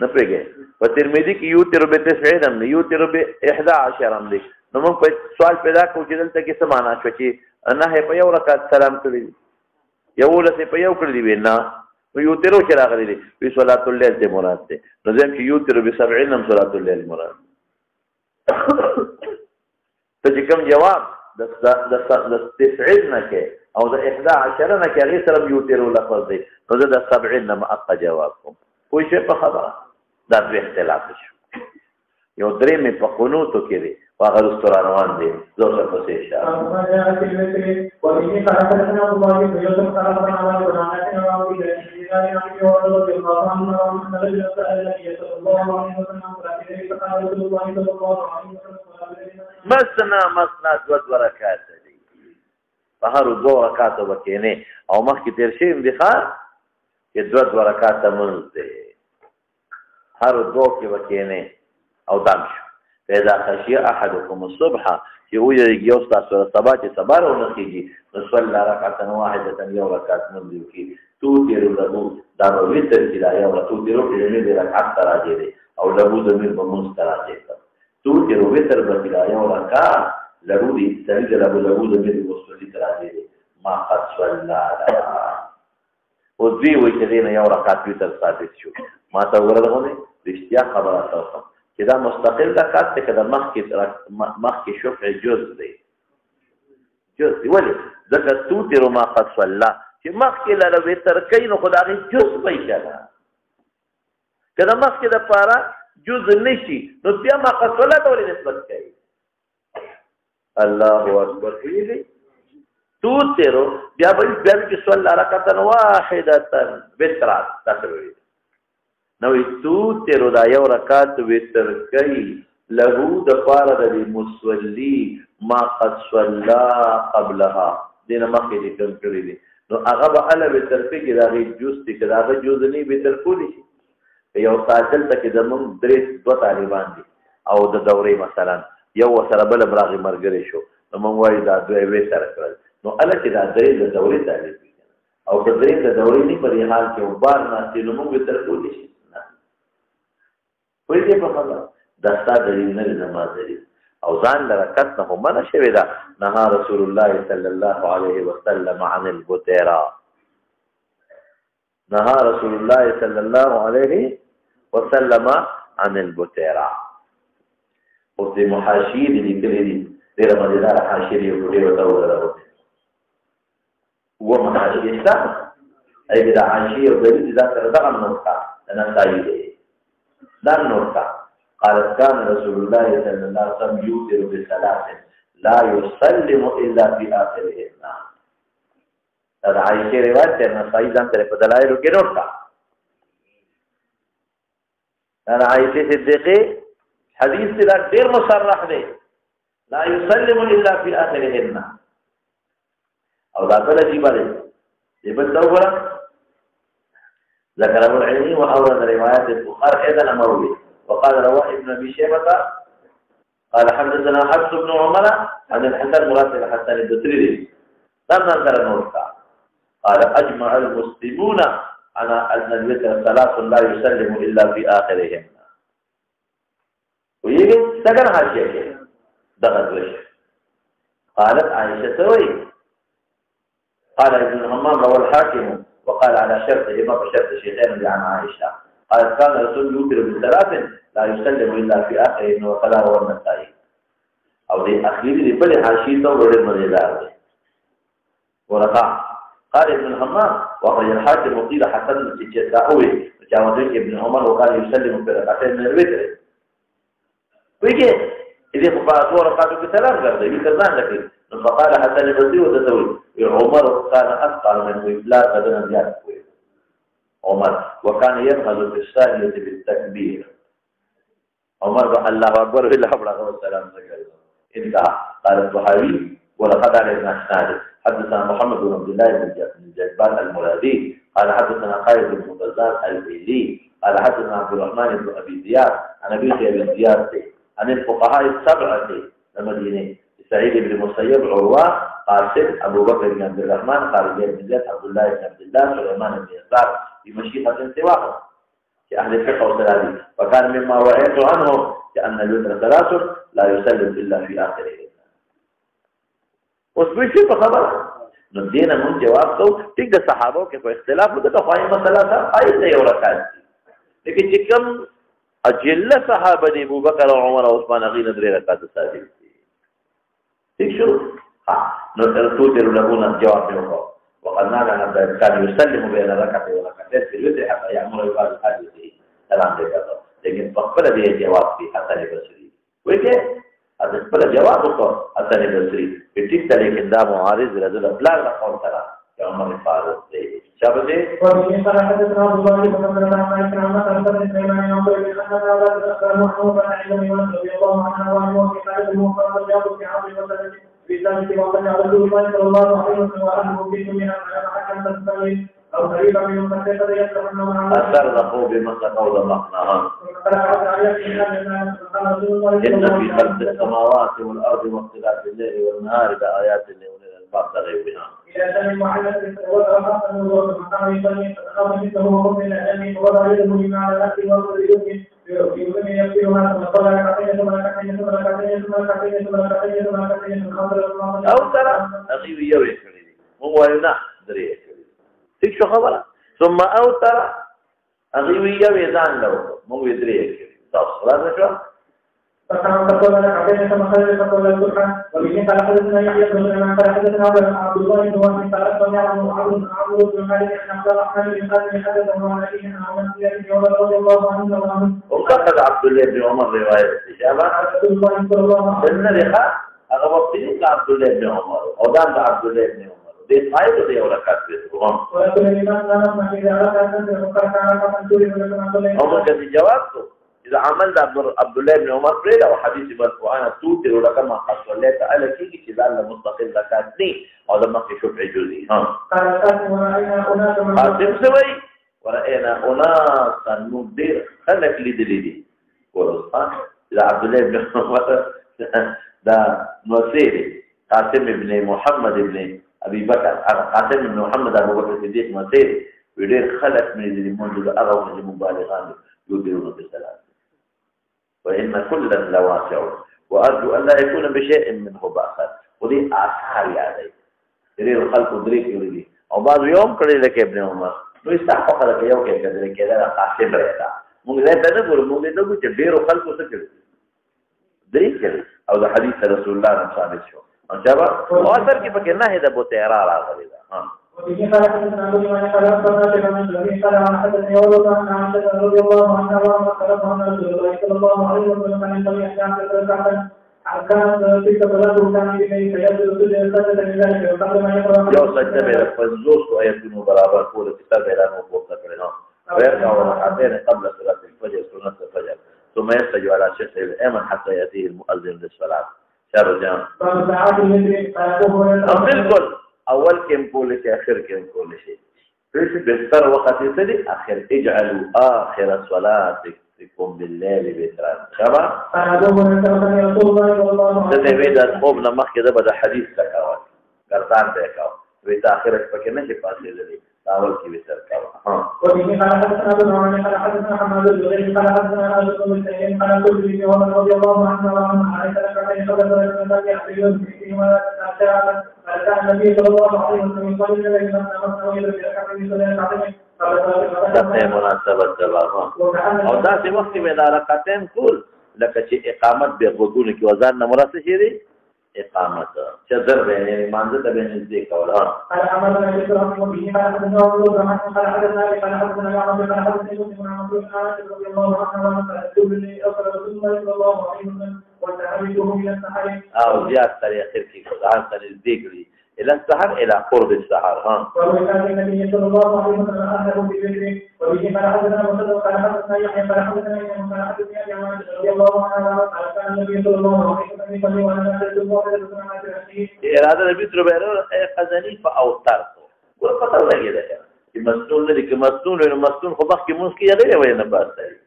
نه پیږي په ترمذی کې یوتر ب90 هم نه یوتر ب11 هم دي نو موږ په سوال پیدا کوو چې دلته کې څه معنا شو چې نه په یو رکعت سلام کړی یو لسه په یو کړی دی نه یوتر چې راغلی دی په صلات الليل ته مراد ده نو ځکه چې یوتر ب70 هم صلات الليل مراد ته چې کوم جواب د 90 نه کې او د 11 نه کې هغه سره یوتر لفظ دی نو د 70 نه مؤقت جواب کوم کوئی شی په خبره دا د اختلاف شو یو درې مې په قنوت کې دی هغه رستور روان دي زوسه په شي شه مسنا دو رکعات دي په هر دو رکعات وکینه او مخکې تیر شي امتحان چې دو رکعات منځ دي هر دو کې وکینه او دم شو فإذا خشي أحدكم الصبح يقول يوسط الصباح صبار ونخيجي نصلي ركعة واحدة يوم ركعة من ذلك توتر له دار وتر كلا يوم توتر من ركعة تراجع أو له زميل بمنز تراجع توتر وتر بكلا يوم ركعة لهودي سعيد له لهود من المصلي تراجي ما قد صلى وذي وجدين يا ركعت وتر ثابت شو ما تورغوني رښتیا خبره تاسو چې دا مستقل رکعت ته کده مخکې شفع جز دی جز دی ولې ځکه توتر ما قد صلى چې مخکې له وتر کوي نو خدای جز وایي کنه کله مخکې د پاره جز نشي نو بیا ما قد صلى ته ولې نسبت کوي الله اکبر ویلي توتر بیا چې صلى رکعتا واحده وتر تکوي نو توتر دا یو رکعت وتر کوي له د پاره د مصلي ما قد صلى قبلها دینه مخکې ذکر کړی دي نو هغه به ال وتر کوي دا غي جوز دي کدا هغه جوز نه وتر کولی شي یو ساجل تک زمون درې دوه طالبان دي او د دورې مثلا یو سره بل براغي مرګري شو نو موږ وایي دا دوی وتر کړل نو ال چې دا درې د دورې طالب او د درې د دورې نه په حال کې وبار نه نو موږ وتر کولی شي وې دې په خبره دستا دلیل نه زما دلیل او ځان لرکت نه هم نه شوی دا نه رسول الله صلی الله علیه وسلم عن البتيرا نه رسول الله صلی الله علیه وسلم عن البتيرا او دې محاشی دې کړې دي ډېر مزیدار حاشیه یو ډېر وتاوله هو محاشی شته اې دا حاشیه او دې دا سره دا نوکا نه سایه لا نورتا قالت كان رسول الله صلى الله عليه وسلم يوتر بثلاث لا يسلم الا في اخرهن هذا عائشه روایت ہے نسائی ځان ته په دلایل کې نورتا انا عائشه صدیقه حدیث دا ډیر مصرح دی لا يسلم الا في اخرهن او دا څه دی باندې دې په توګه ذكر ابو العلي واورد روايات البخاري ايضا مروي وقال رواه ابن ابي شيبه قال حدثنا حفص بن عمر عن الحسن مراد الحسن البصري لم نذكر نورتا قال اجمع المسلمون على ان الوتر ثلاث لا يسلم الا في اخرهم ويجي سكن حاشيه دغت وش قالت عائشه توي قال ابن حمام روى الحاكم وقال على شرطه ما بشرط الشيخين عن عائشة قال كان الرسول يوتر بثلاث لا يسلم إلا في آخره وقال هو النسائي أو دي أخير دي بل حاشيته وغير مزيدار ورقع قال ابن الحمام وقال الحاكم وقيل حسن التجاوي وجاوزك ابن عمر وقال يسلم في ركعتين من الوتر ويجي إذا فقط ورقعته بثلاث قرده يكذان لك فقال حسن البصري وتزوج عمر كان اثقل منه لا بدنا زياده عمر وكان ينهض في الثانيه بالتكبير عمر الله اكبر الا ابلغ والسلام انتهى قال الصحابي ولقد علمنا اسناده حدثنا محمد بن عبد الله بن جبال المرادي قال حدثنا خالد بن مبزار البيلي قال حدثنا عبد الرحمن بن ابي زياد عن ابي زياد عن الفقهاء السبعه المدينه سعيد بن المسيب عروة قاسم أبو بكر بن عبد الرحمن خالد بن زيد عبد الله بن عبد الله سليمان بن يسار بمشيخة سواهم في أهل الفقه والسلام فكان مما وعيت عنه لأن الوتر ثلاث لا يسلم إلا في آخره وسبيل في خبر ندينا من جواب تو تلك الصحابة كيف اختلاف وده قائم مثلا أيضا يوركات لكن كم أجل صحابة أبو بكر وعمر وعثمان غير ندري ركعات السادسة شو نو توتر لهنا الجواب له وقد نعلم كان يسلم بين ركعتين وركعتين في الوتر حتى يأمر يقال الحديث سلام عليكم لكن فقبل به الجواب في حسن البصري وكيف هذا قبل جوابه حسن البصري بتلك لكن ده معارض رجل لا قول ترى عمر الفاروق شابه ومن قال حدثنا ابو بكر بن عبد الله بن كرامه عن سليمان بن عمرو بن حسن قال حدثنا محمود بن عبد الله رضي الله عنه وفي قال المنكر جاء في عبد الله في ذلك وقال رسول الله صلى الله عليه وسلم واهله به من حكم تسلم او قريبا من مسجد يسلم اثر رقوب بمسقود مقنعا ان في خلق السماوات والارض واختلاف الليل والنهار لآيات لأولي الألباب تغيبها إلى دم معلق وترخص النور مقام يصلي فتخاف مثله وقم إلى دم وضع يده مما على الأرض وضع يده في وزن يكفيها ثم صلى ركعتين ثم ركعتين ثم ركعتين ثم ركعتين ثم ركعتين ثم ركعتين ثم ركعتين او ترى اغي يوي کړی مو واینا درې کړی ٹھیک شو خبره ثم او ترى اغي يوي ځان له مو درې کړی تاسو راځه فكان تقول لك عبيد ثم خرج تقول الصبح وبه قال حدثنا يحيى بن سليمان قال حدثنا عبد الله بن وهب قال اخبرني عمرو بن مالك ان عبد الرحمن بن قاسم حدثه عن ابيه عن عمر بن عمر رضي الله عنه وقد عبد الله بن عمر روايه اجابه رسول الله صلى الله عليه وسلم لقى اغوطني عبد الله بن عمر او دام عبد الله بن عمر دې فائدې دی ورکات به ولكن الإمام نعم ما إذا أردت أن تفكر كان كما تقول ولكن عبد الله عمر كذي جواب إذا عمل عبد الله بن عمر بريد أو حديث مرفوعان توتر ولكما قصر الله تعالى كي إذا لم مستقل ذكاتني أو لما في شفع جزئي قال قاسم ورأينا أناسا قاسم سوي ورأينا أناسا مبدير خلك لدليدي ورصان إذا عبد الله بن عمر ده مسيري قاسم بن محمد بن أبي بكر قاسم بن محمد أبو بكر الصديق مسيري ويدير خلق من الذي منذ أغوى من المبالغان يديرون بالثلاث وإن كلا لواسع وأرجو أن لا يكون بشيء منه بأسا ودي آثار يعني يريد الخلق دريك يريد أو بعض يوم قرر لك ابن عمر نو استحقق لك يوم كيف كذلك كذا قاسم رأيتا ممكن لا تنقل ممكن تقول جبير خلق سكر دريك يريد أو ده حديث رسول الله نمسامي شو أنجابا وأثر كيف كنا هذا بوتيرار آخر وبه قال حدثنا ابو جمال قال اخبرنا من الذي قال عن حدثني ولد عن عائشه رضي الله عنها وقالت عن رسول الله صلى الله عليه وسلم ان ينبغي ان يعتقد ساعه كانت تلك صلاته كان اليه فيبدو كل سجده لذلك وقبل ما يقرا يو سجده بلا فنزوس ويكون برابر كل كتاب الى نوبوت كلنا ويرجع ركعتين قبل صلاه الفجر سنه الفجر ثم يسجد على شقه الايمن حتى ياتيه المؤذن للصلاه شرجا فساعات الذي بالكل اول كم كل شيء اخر كم كل شيء في بهتر وقت يصلي اخر اجعلوا اخر صلاتكم بالليل بترا شباب انا دوما كان رسول الله صلى الله عليه وسلم اذا قومنا مخكده بدا حديث تکاو گردان تکاو وی اخرت پکې نه شي پاسې لري اول کې بهتر کاو وبه قال حدثنا ابو نعمان قال حدثنا حماد بن زيد قال حدثنا ابو بن سعيد قال كل ابن عمر رضي الله عنه وعن عائشه كان يقول النبي يحيون فيما كان النبي صلى الله عليه وسلم يصلي الليل مثنى ويصلي بركعتين صلاه مناسبت جواب او دا چې وخت به دا رکعتين کول لکه چې اقامت به وګونه کې وزن نه مرسته شي اقامت چذر به یعنی مانځه ته به نږدې کول قال امرنا بالصلاه وبه قال حدثنا ابو زمان قال حدثنا قال حدثنا يعقوب قال حدثنا مسلم عن عبد الله رضي الله عنه قال رسول الله صلى الله عليه وسلم وتعبده الى السحر او زياده تاريخ کې قرآن ته نږدې کړی الى السحر الى قرب السحر وكان النبي صلى الله عليه وسلم اهله بذكره وبه قال حدثنا مسلم قال حدثنا يحيى قال حدثنا ابن قال حدثني ابي عمر رضي الله عنه قال كان النبي صلى الله عليه وسلم يصلي وانا نازل الله عليه وسلم اراده النبي صلى الله عليه وسلم خزني فاوترت ورقه لګی ده چې مسنون لري چې مسنون او مسنون خو بخ کې مونږ کې یې وایي نه باسي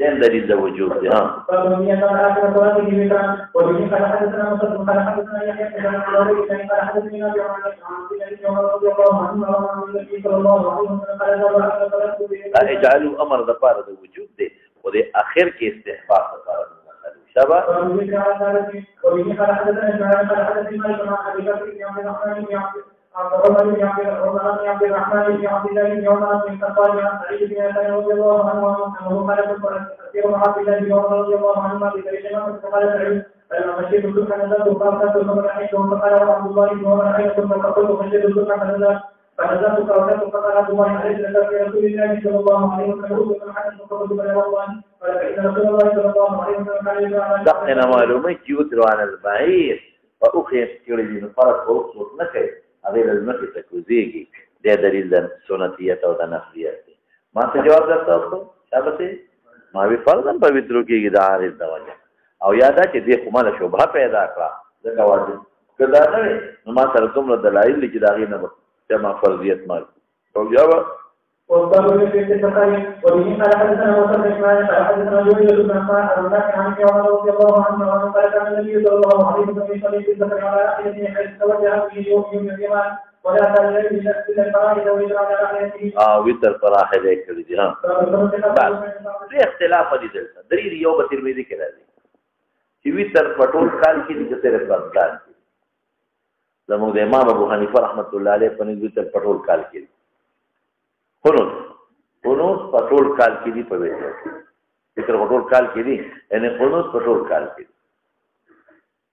دین دلیل د وجود دی ها فبني قال اخر صلاه ذكر وبه قال حدثنا مسلم قال حدثنا يحيى قال حدثني ابي عمر رضي الله عنه وعن النبي صلى الله عليه وسلم قال اجعلوا امر د پاره د وجود دی او د اخر کې استحباب لپاره شباب وبه قال حدثنا اسماعيل قال حدثني مالك عن ابي بكر بن عبد الرحمن بن عمر بن عبد الرحمن بن عبد الله بن عمر بن الخطاب عن سعيد بن ابي رضي الله عنه انه قال كثير مع عبد الله بن عمر رضي الله عنهما بكلمه فقال سعيد فلما مشيت الصبح نزلت فاخذت ثم رايتهم فقال عبد الله بن عمر اينكم فقلت مشيت الصبح فنزلت فاخذت فقال عبد الله عليه السلام في رسول الله صلى الله عليه وسلم ثم حدث فقلت بلى الله فإن رسول الله صلى الله عليه وسلم قال دقنا معلومه يوتر عن البعير واخي يريد فرق وصوت نكي هغه لمخې ته کوزيږي د دلیل د سنتیت او د نفلیت ما ته جواب درته شابه ما وی فرضاً پویترو کېږي د عارض د وجه او یاده چې دې کومه شوبه پیدا کړه ځکه واجب کدا نه نو ما سره کوم دلایل چې دا غي نه چې ما فرضیت مال او جواب وقالوا في التقارير وبه قال حدثنا وصل اسماعيل قال حدثنا جويل بن عمر عن عمر رضي الله عنه قال كان النبي صلى الله عليه وسلم يصلي في الظهر على احيته حيث توجه به يوم الجمعه ولا تلغي بالفرائض ويتر على رأيته وتر فراحل کړی دي ها بس اختلاف دي دلته درې یو به ترمذی کې راځي چې وتر پټول کال کې دي صرف رمضان زموږ د امام ابو حنیفه رحمت الله علیه په نسبت وتر پټول کال کې قنوت پټول کال کې دي په وتر پټول کال کې دي یعنی قنوت پټول کال کې دي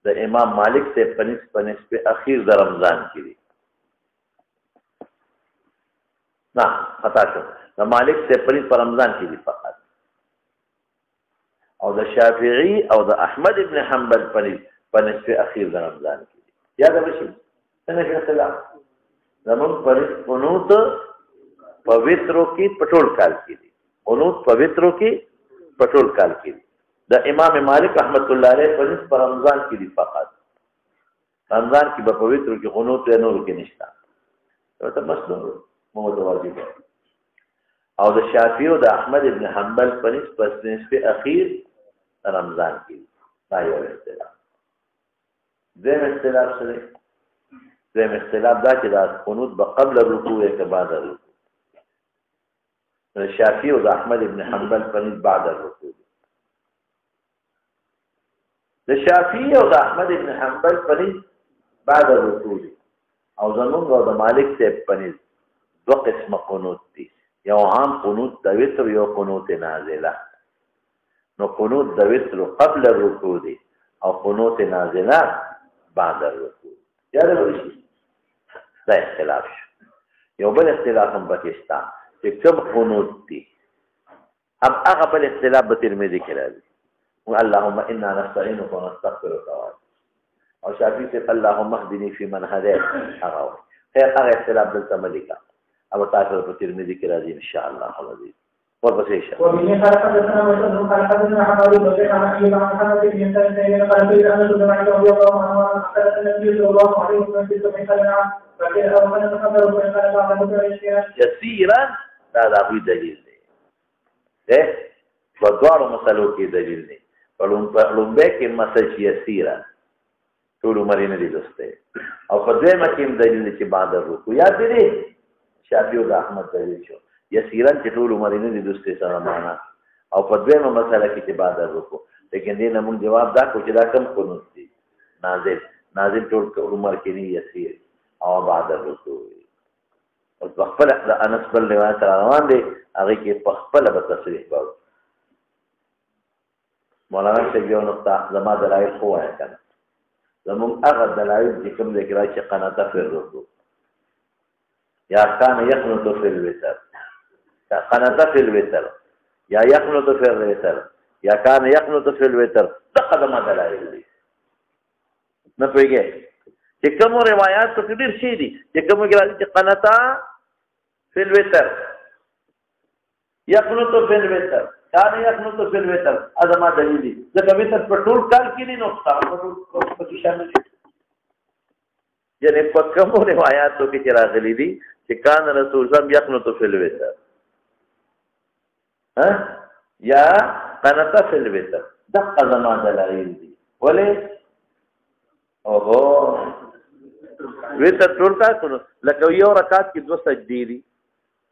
د امام مالک سے پنس په اخیر د رمضان کې دي نه خطا شو د مالک سے پنس په رمضان کې دي فقط او د شافعي او د احمد ابن حنبل پنس په اخیر د رمضان کې دي یاد وشي څنګه اختلاف زمون پنس قنوت پویترو کې پټول کال کې دي قنوت پویترو کې پټول کال کې دي د امام مالک رحمت الله علیه په نسبت رمضان کې دي فقط رمضان کې په پویترو کې قنوت یا نور کې نشته ته مسلم متواجب او د شافعي او د احمد ابن حنبل په نسبت اخیر رمضان کې دا یو اختلاف دیم اختلاف سره دیم اختلاف دا چې دا قنوت به قبل الرکوع یا بعد الرکوع شافعي او د احمد ابن حنبل په نسبت بعد الرکوع د شافعي او د احمد ابن حنبل په نسبت بعد الرکوع او زمونږ او د مالک ته په نسبت دو قسم قنوت دي یو عام قنوت د وتر یو قنوت نازله نو قنوت د وتر قبل الرکوع دي او قنوت نازله بعد الرکوع یاد ورشي دا اختلاف شو یو بل اختلاف هم پکې شته چې کوم قنوت دي اب هغه بل اختلاف به ترمذی کې راځي اللهم انا نستعينك ونستغفرك او شافعي سے اللهم اهدني فيمن هديت هغه خیر هغه اختلاف دلته ملika او تاسو په ترمذی کې راځي ان شاء الله العزيز ورپسې شه وبه قال حدثنا مسلم قال حدثنا حماد بن زيد عن ايوب عن محمد بن سعيد قال قيل ان سليمان رضي الله عنه قال النبي صلى الله عليه وسلم في سبع سنوات فقيل او من تقدر وان قال بعض يسيرا دا وی دلیل دی ده په دوه مسلو کې دلیل دی په لومبه کې مسل يسيرا ټول مرینه دي دوسته او په دې مکه دلیل چې بعد الرکوع یاد دي شافعي او احمد دلیل شو یسیرا چې ټول مرینه دي دوسته سره معنا او په دې مسله کې چې بعد الرکوع لیکن دې نمون جواب دا کو چې دا کم قنوت دي نازل ټول عمر کې نه یسیر او بعد الرکوع او خپل د انس بل روایت روان دي هغه کې په خپل به تصریح وکړو مولانا شیخ یو نقطه زما دلایل خو وایي کنه زمون هغه دلایل چې کوم ذکر چې قناته فی الرکوع یا کان یقنط فی الوتر یا قناته فی الوتر یا یقنط فی الوتر یا کان یقنط فی الوتر تقدم دلایل دي نه پوهیږي چې کوم روایت څخه ډیر شي دي چې کوم کې راځي چې قناته فی الوتر یقنط فی الوتر کان یقنط فی الوتر ادمه دلیل دي ځکه وتر په ټول کال کې نه نو په ټول شامل دي یعنی په کوم روایتو کې چې راغلي دي چې کان رسول الله یقنط فی الوتر ها یا قنط فی الوتر دغه زما دلایل دي ولې اوهو وتر ټول کال لکه یو رکعت کې 2 سجدي دي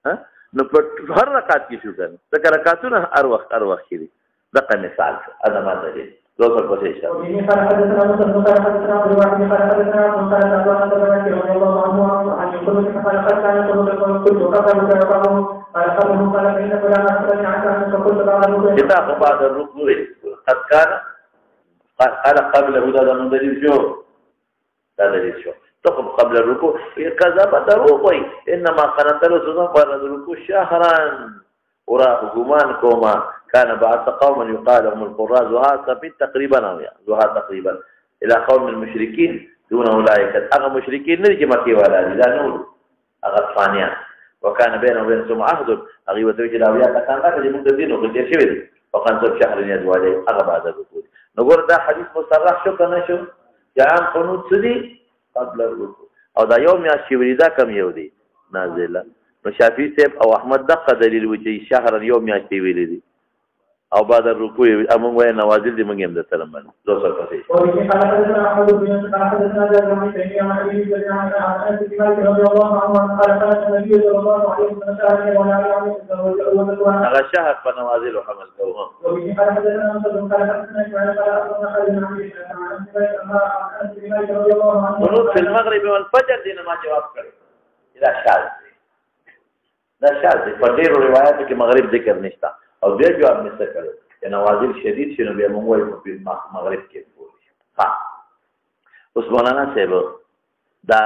ها نو په هر رکعت کې شو کنه ځکه رکعتونه هر وخت کې دي دغه مثال ادمه دلیل دوسر پسې شه وبه قال حدثنا مسلم قال حدثنا ابو الواحد قال حدثنا ابو قال الله رضي الله عنه عن كل قال قد كان كل كل كفر وكفره قال قبله قال فإن فلان أخرج عنك فقلت بعد الركوع كتاب بعد الركوع قد كان قال قبله هذا من دليل شو هذا دليل شو تقم قبل الركوع كذا بعد الركوع إنما قنت رسول بعد الركوع شهرا وراه غمان كوما كان بعث قوما يقال لهم القراء زهاد ثابت تقريبا او زهاد تقريبا الى قوم المشركين دون اولئك اغا مشركين نجي مكي ولا لا نقول اغا ثانيا وكان بينه وبينهم عهد اغي وتوجد اولياء كان هذا من الدين وغير شيء وكان صار شهر يدعو عليه اغا بعد الركوع نقول ده حديث مصرح شو كان شو جاء قنوت سدي قبل الركوع او دا يوم يا شيوريدا كم يودي نازله نو شافعي صاحب او احمد دغه دلیل و چې شهر یوم یا شی ویل دي او بعد الركوع امون وای نوازل دي موږ هم د سره باندې 200 پسې وبه قال حدثنا احمد بن يوسف قال حدثنا جابر بن تيميه عن ابي بن عن انس بن مالك رضي الله عنه قال كان النبي صلى الله عليه وسلم شاهد ولا يعلم هذا شهر فنوازل وحمل قوم وبه قال حدثنا مسلم قال حدثنا اسماعيل قال اخبرنا خالد بن عبد الله عن انس بن مالك رضي الله عنه قنوت في المغرب والفجر دي ما جواب کړ دا شاذ دا شاذ په ډیرو روایتو کې مغرب ذکر نشته او دې جواب نشته کړو چې نوازل شدید شنو بیا موږ وایو په مغرب کې پوری ها اوس مولانا صاحب دا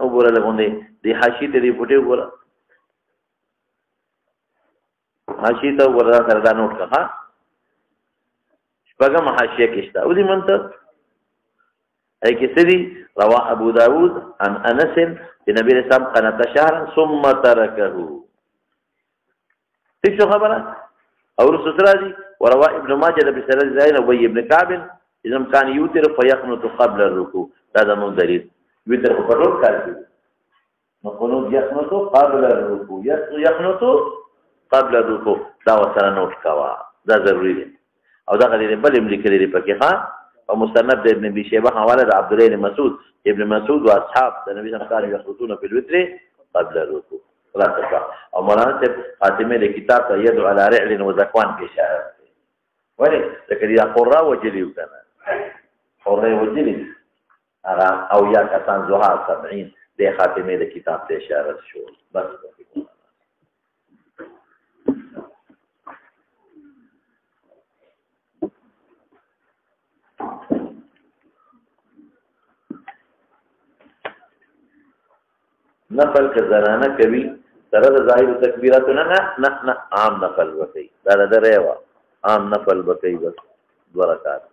وګوره لغونې دی حاشیه دې فوټه وګوره حاشیه ته وګوره سره دا نوٹ کړه شپږم حاشیه کې شته او دې منته اي کې سړي روا ابو داود عن انس النبي صلى الله عليه وسلم قنت شهرا ثم تركه څه خبره او رسول الله وروا ابن ماجه بسند زين ابي ابن كعب اذا كان يوتر فيقنط قبل الركوع هذا من دليل يوتر په ټول کار کې نو قنوت يقنط قبل الركوع يقنط قبل الركوع دا وسره نوٹ کوا دا ضروری دی او دا غلی بل امریکلی دی پکې ها او مستند ابن ابي شيبه حواله د عبد الله بن مسعود ابن مسعود واصحاب د نبی صلی الله علیه وسلم يخطون في الوتر قبل الركوع خلاصه او مولانا صاحب خاتمه د کتاب ته يد على رعل وزكوان کې اشاره کوي ولی لکه دا قرا وجلی وکنه قرا وجلی هغه او یا کسان زوها 70 د خاتمه د کتاب ته اشاره شو بس نفل که زنانه کوي سره د ظاهر تکبیراتونه نه عام نفل وکړي دا د ریوا عام نفل وکړي بس 2 رکعات